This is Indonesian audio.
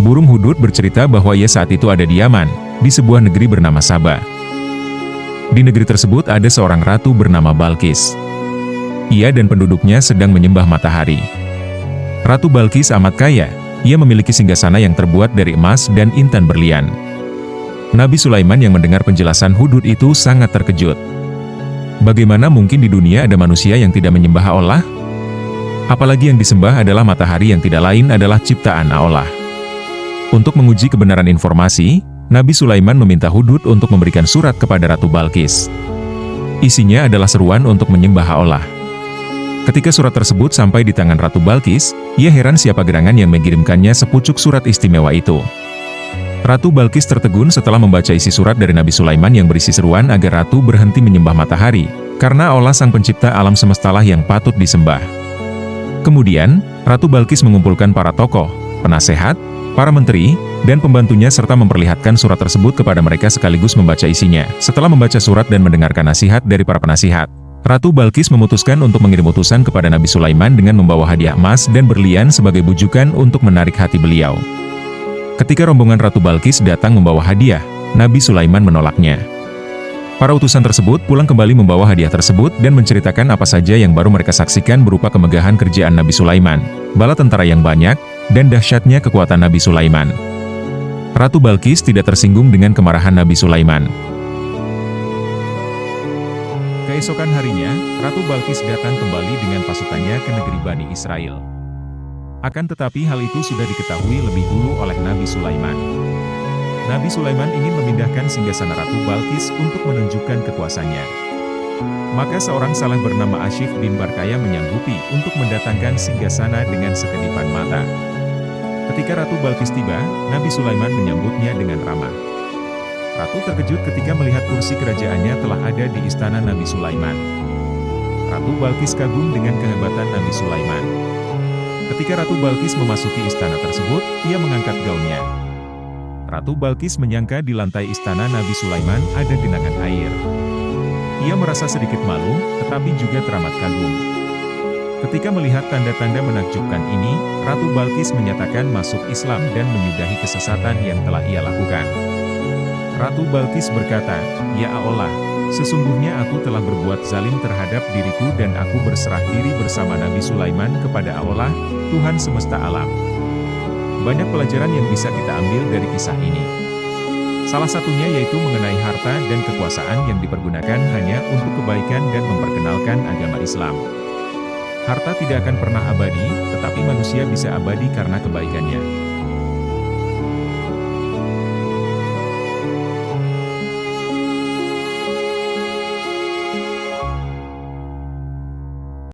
Burung Hudhud bercerita bahwa ia saat itu ada di Yaman, di sebuah negeri bernama Saba. Di negeri tersebut ada seorang ratu bernama Balqis. Ia dan penduduknya sedang menyembah matahari. Ratu Balqis amat kaya, ia memiliki singgasana yang terbuat dari emas dan intan berlian. Nabi Sulaiman yang mendengar penjelasan Hudhud itu sangat terkejut. Bagaimana mungkin di dunia ada manusia yang tidak menyembah Allah? Apalagi yang disembah adalah matahari yang tidak lain adalah ciptaan Allah. Untuk menguji kebenaran informasi, Nabi Sulaiman meminta Hudhud untuk memberikan surat kepada Ratu Balqis. Isinya adalah seruan untuk menyembah Allah. Ketika surat tersebut sampai di tangan Ratu Balqis, ia heran siapa gerangan yang mengirimkannya sepucuk surat istimewa itu. Ratu Balqis tertegun setelah membaca isi surat dari Nabi Sulaiman yang berisi seruan agar ratu berhenti menyembah matahari, karena Allah sang pencipta alam semestalah yang patut disembah. Kemudian, Ratu Balqis mengumpulkan para tokoh, penasehat, para menteri, dan pembantunya serta memperlihatkan surat tersebut kepada mereka sekaligus membaca isinya. Setelah membaca surat dan mendengarkan nasihat dari para penasihat, Ratu Balqis memutuskan untuk mengirim utusan kepada Nabi Sulaiman dengan membawa hadiah emas dan berlian sebagai bujukan untuk menarik hati beliau. Ketika rombongan Ratu Balqis datang membawa hadiah, Nabi Sulaiman menolaknya. Para utusan tersebut pulang kembali membawa hadiah tersebut dan menceritakan apa saja yang baru mereka saksikan berupa kemegahan kerjaan Nabi Sulaiman, bala tentara yang banyak, dan dahsyatnya kekuatan Nabi Sulaiman. Ratu Balqis tidak tersinggung dengan kemarahan Nabi Sulaiman. Keesokan harinya, Ratu Balqis datang kembali dengan pasukannya ke negeri Bani Israel. Akan tetapi hal itu sudah diketahui lebih dulu oleh Nabi Sulaiman. Nabi Sulaiman ingin memindahkan singgasana Ratu Balqis untuk menunjukkan kekuasaannya. Maka seorang saleh bernama Asyif bin Barkaya menyanggupi untuk mendatangkan singgasana dengan sekedipan mata. Ketika Ratu Balqis tiba, Nabi Sulaiman menyambutnya dengan ramah. Ratu terkejut ketika melihat kursi kerajaannya telah ada di istana Nabi Sulaiman. Ratu Balqis kagum dengan kehebatan Nabi Sulaiman. Ketika Ratu Balqis memasuki istana tersebut, ia mengangkat gaunnya. Ratu Balqis menyangka di lantai istana Nabi Sulaiman ada genangan air. Ia merasa sedikit malu, tetapi juga teramat kagum. Ketika melihat tanda-tanda menakjubkan ini, Ratu Balqis menyatakan masuk Islam dan menyudahi kesesatan yang telah ia lakukan. Ratu Balqis berkata, "Ya Allah, sesungguhnya aku telah berbuat zalim terhadap diriku dan aku berserah diri bersama Nabi Sulaiman kepada Allah, Tuhan semesta alam." Banyak pelajaran yang bisa kita ambil dari kisah ini. Salah satunya yaitu mengenai harta dan kekuasaan yang dipergunakan hanya untuk kebaikan dan memperkenalkan agama Islam. Harta tidak akan pernah abadi, tetapi manusia bisa abadi karena kebaikannya.